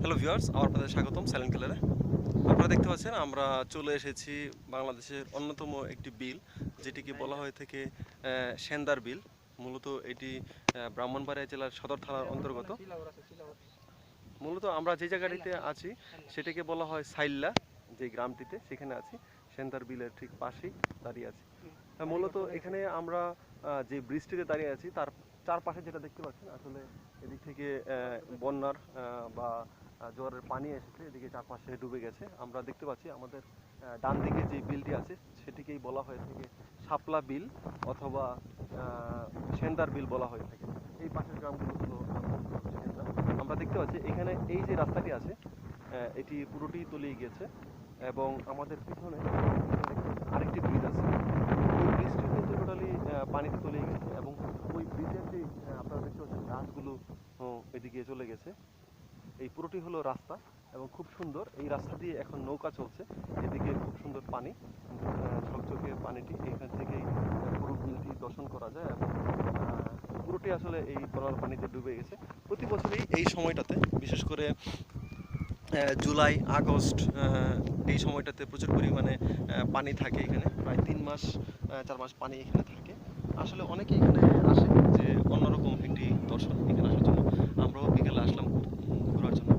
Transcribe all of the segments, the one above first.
Hello viewers, আপনাদের স্বাগতম silent কালারে। আপনারা দেখতে পাচ্ছেন আমরা চলে এসেছি বাংলাদেশের অন্যতম একটি বিল, যেটিকে বলা হয়ে থাকে সেন্দার বিল। মূলত এটি ব্রাহ্মণবাড়িয়া জেলার সদর থানার অন্তর্গত। মূলত আমরা যে জায়গাটিতে আছি সেটাকে বলা হয় সাইল্লা, যে গ্রামটিতে সেখানে আছি, সেন্দার বিলের ঠিক পাশেই দাঁড়িয়ে আছি। মূলত এখানে আমরা যে ব্রিজটিতে দাঁড়িয়ে আছি তার চারপাশে যেটা দেখতে পাচ্ছেন, আসলে এদিক থেকে বন্যার বা জোয়ারের পানি এসেছে, এদিকে চারপাশে ডুবে গেছে। আমরা দেখতে পাচ্ছি আমাদের ডান দিকে যে বিলটি আছে সেটিকেই বলা হয়ে থাকে শাপলা বিল অথবা সেন্দার বিল বলা হয়ে থাকে। এই পাশের গ্রামগুলো হলো সেন্দার। আমরা দেখতে পাচ্ছি এখানে এই যে রাস্তাটি আছে এটি পুরোটি তলিয়ে গিয়েছে এবং আমাদের পিছনে আরেকটি ব্রিজ আছে। ওই ব্রিজটি কিন্তু টোটালি পানিতে তলিয়ে গেছে এবং ওই ব্রিজের যে আপনারা দেখতে পাচ্ছেন গাছগুলো এদিকে চলে গেছে। এই পুরোটি হলো রাস্তা এবং খুব সুন্দর। এই রাস্তা দিয়ে এখন নৌকা চলছে, এদিকে খুব সুন্দর পানি, ঝকঝকে পানিটি, এখান থেকেই পুরো বিলটি দর্শন করা যায় এবং পুরোটি আসলে এই বন্যার পানিতে ডুবে গেছে। প্রতি বছরই এই সময়টাতে, বিশেষ করে জুলাই আগস্ট এই সময়টাতে প্রচুর পরিমাণে পানি থাকে এখানে, প্রায় 3 মাস 4 মাস পানি এখানে থাকে। আসলে অনেকে এখানে আসে যে অন্যরকম একটি দর্শন এখানে আসার জন্য। আমরাও বিকেলে আসলাম ঘোরার জন্য।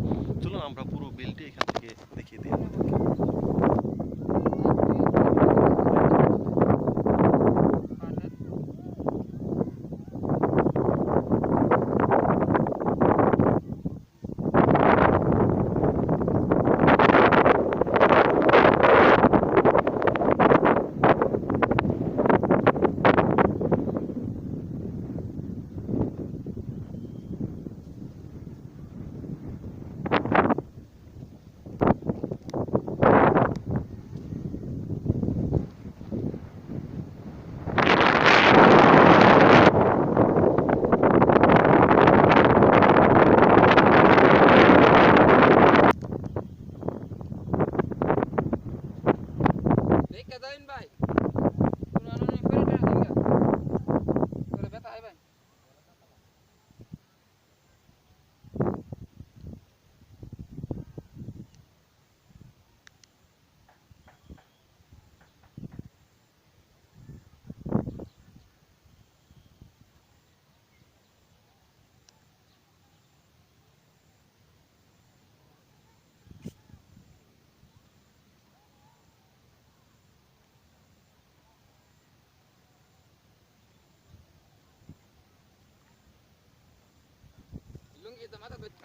চলুন আমরা পুরো বিলটি এখান থেকে দেখিয়ে দিই আপনাদেরকে।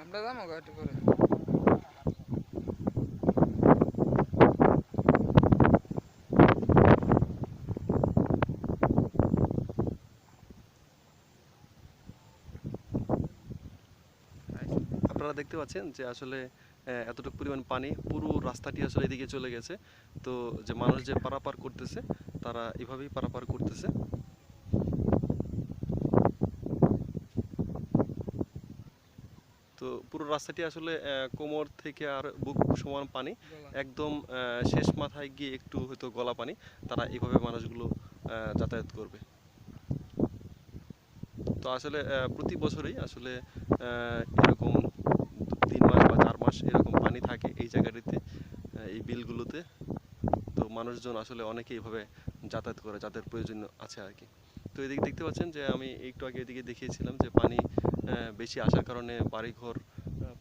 আমরা যাবো একটু করে। আপনারা দেখতে পাচ্ছেন যে আসলে এতটুকু পরিমাণ পানি, পুরো রাস্তাটি আসলে এদিকে চলে গেছে। তো যে মানুষ যে পারাপার করতেছে তারা এভাবেই পারাপার করতেছে। তো পুরো রাস্তাটি আসলে কোমর থেকে আর বুক সমান পানি, একদম শেষ মাথায় গিয়ে একটু হয়তো গলা পানি। তারা এইভাবে মানুষগুলো যাতায়াত করবে। তো আসলে প্রতি বছরই আসলে এরকম 3 মাস বা 4 মাস এরকম পানি থাকে এই জায়গাটিতে, এই বিলগুলোতে। তো মানুষজন আসলে অনেকে এইভাবে যাতায়াত করে, যাদের প্রয়োজন আছে আর কি। তো এদিকে দেখতে পাচ্ছেন যে আমি একটু আগে এদিকে দেখিয়েছিলাম যে পানি বেশি আসার কারণে বাড়িঘর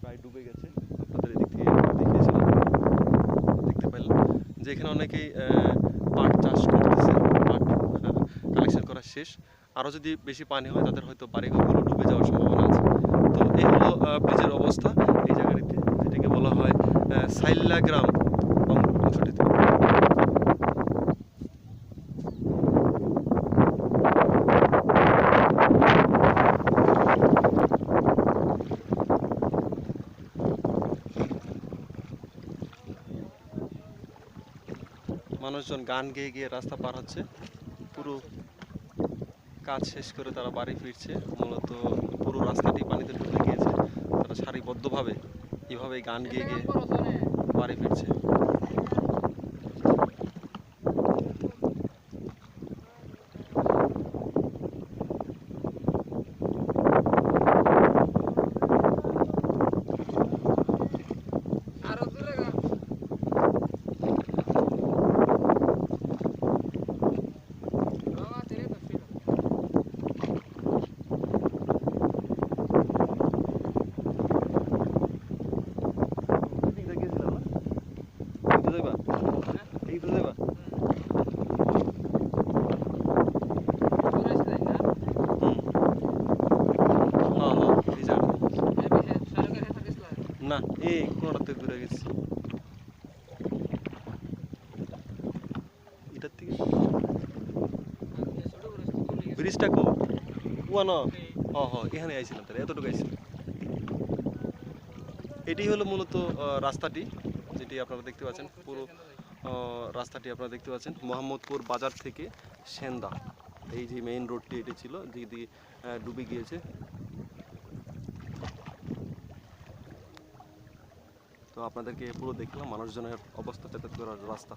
প্রায় ডুবে গেছে। আপনাদের এদিক থেকে দেখিয়েছিলাম, দেখতে পেলাম যে এখানে অনেকেই পাট চাষ করতেছে। পাট কালেকশন করা শেষ। আরও যদি বেশি পানি হয় তাদের হয়তো বাড়িঘরগুলো ডুবে যাওয়ার সম্ভাবনা আছে। তো এই হলো ব্রিজের অবস্থা এই জায়গাটিতে, যেটাকে বলা হয় সাইল্লা গ্রাম অংশটিতে। মানুষজন গান গেয়ে গিয়ে রাস্তা পার হচ্ছে, পুরো কাজ শেষ করে তারা বাড়ি ফিরছে। মূলত পুরো রাস্তাটি পানিতে ডুবে গিয়েছে, তারা সারিবদ্ধভাবে এভাবে গান গেয়ে গিয়ে বাড়ি ফিরছে। না এই কোনটাতে ঘুরে গেছি এটার থেকে ব্রিজটা কো ওয়ানো এখানে আইছিলাম তাহলে এতটুকু আইছিলাম এটি হলো মূলত রাস্তাটি যেটি আপনারা দেখতে পাচ্ছেন পুরো রাস্তাটি আপনারা দেখতে পাচ্ছেন মোহাম্মদপুর বাজার থেকে সেন্দা এই যে মেইন রোডটি এটি ছিল যেটি ডুবে গিয়েছে তো আপনাদেরকে পুরো দেখলাম মানুষজনের অবস্থা যাতায়াত করার রাস্তা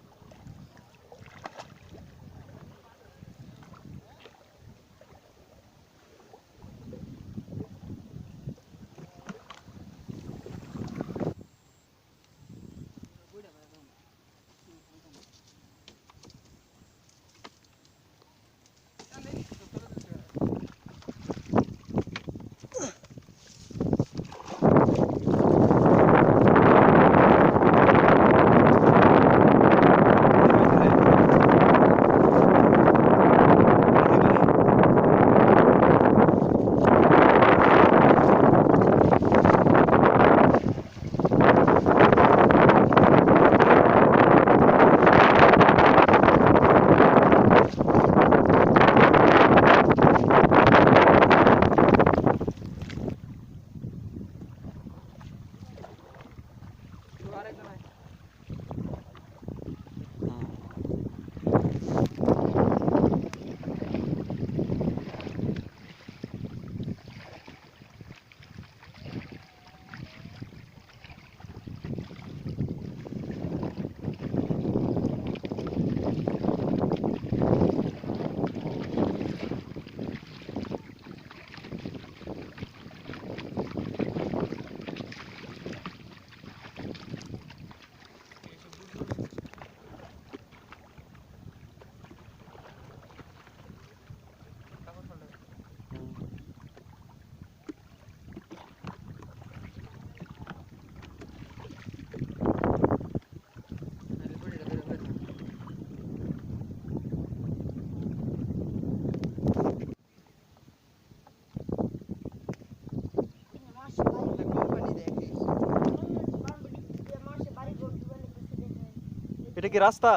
এটা কি রাস্তা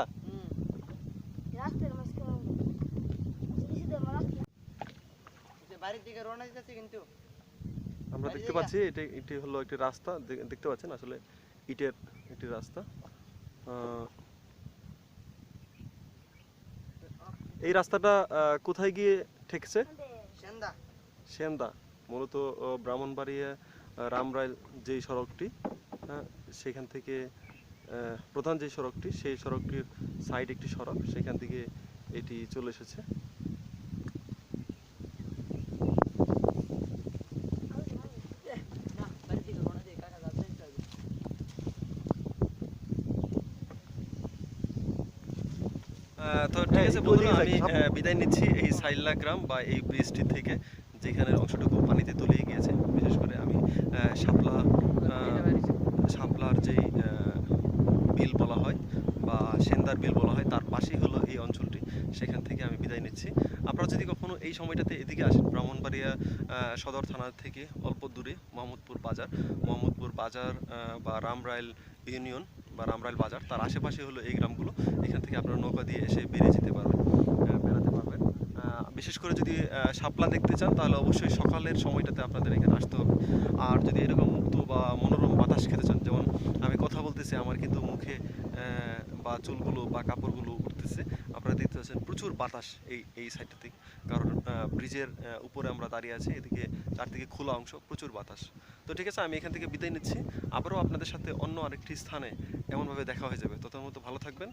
আমরা দেখতে পাচ্ছি এটি হলো একটি রাস্তা দেখতে পাচ্ছেন আসলে ইটের একটি রাস্তা এই রাস্তাটা কোথায় গিয়ে ঠেকছে সেন্দা মূলত ব্রাহ্মণবাড়িয়া রামরাইল যেই সড়কটি সেখান থেকে প্রধান যে সড়কটি সেই সড়কটির সাইড একটি সড়ক সেখান থেকে এটি চলে এসেছে তো ঠিক আছে বন্ধুরা আমি বিদায় নিচ্ছি এই সাইল্লা গ্রাম বা এই ব্রিজটি থেকে যেখানে অংশটুকু পানিতে তলিয়ে গিয়েছে বিশেষ করে আমি শাপলার যেই বিল বলা হয় বা সেন্দার বিল বলা হয় তার পাশেই হলো এই অঞ্চলটি সেখান থেকে আমি বিদায় নিচ্ছি আপনারা যদি কখনো এই সময়টাতে এদিকে আসেন ব্রাহ্মণবাড়িয়া সদর থানা থেকে অল্প দূরে মোহাম্মদপুর বাজার বা রামরাইল ইউনিয়ন বা রামরাইল বাজার তার আশেপাশে হলো এই গ্রামগুলো এখান থেকে আপনারা নৌকা দিয়ে এসে বেরিয়ে যেতে পারবেন বেড়াতে পারবেন বিশেষ করে যদি শাপলা দেখতে চান তাহলে অবশ্যই সকালের সময়টাতে আপনাদের এখানে আসতে হবে আর যদি এরকম মুক্ত বা মনোরম বাতাস খেতে চান যেমন আমি কথা বলতেছি আমার কিন্তু মুখে বা চুলগুলো বা কাপড়গুলো উঠতেছে আপনারা দেখতে পাচ্ছেন প্রচুর বাতাস এই সাইডটা থেকে কারণ ব্রিজের উপরে আমরা দাঁড়িয়ে আছি এদিকে চারদিকে খোলা অংশ প্রচুর বাতাস তো ঠিক আছে আমি এখান থেকে বিদায় নিচ্ছি আবারও আপনাদের সাথে অন্য আরেকটি স্থানে এমনভাবে দেখা হয়ে যাবে ততক্ষণ মতো ভালো থাকবেন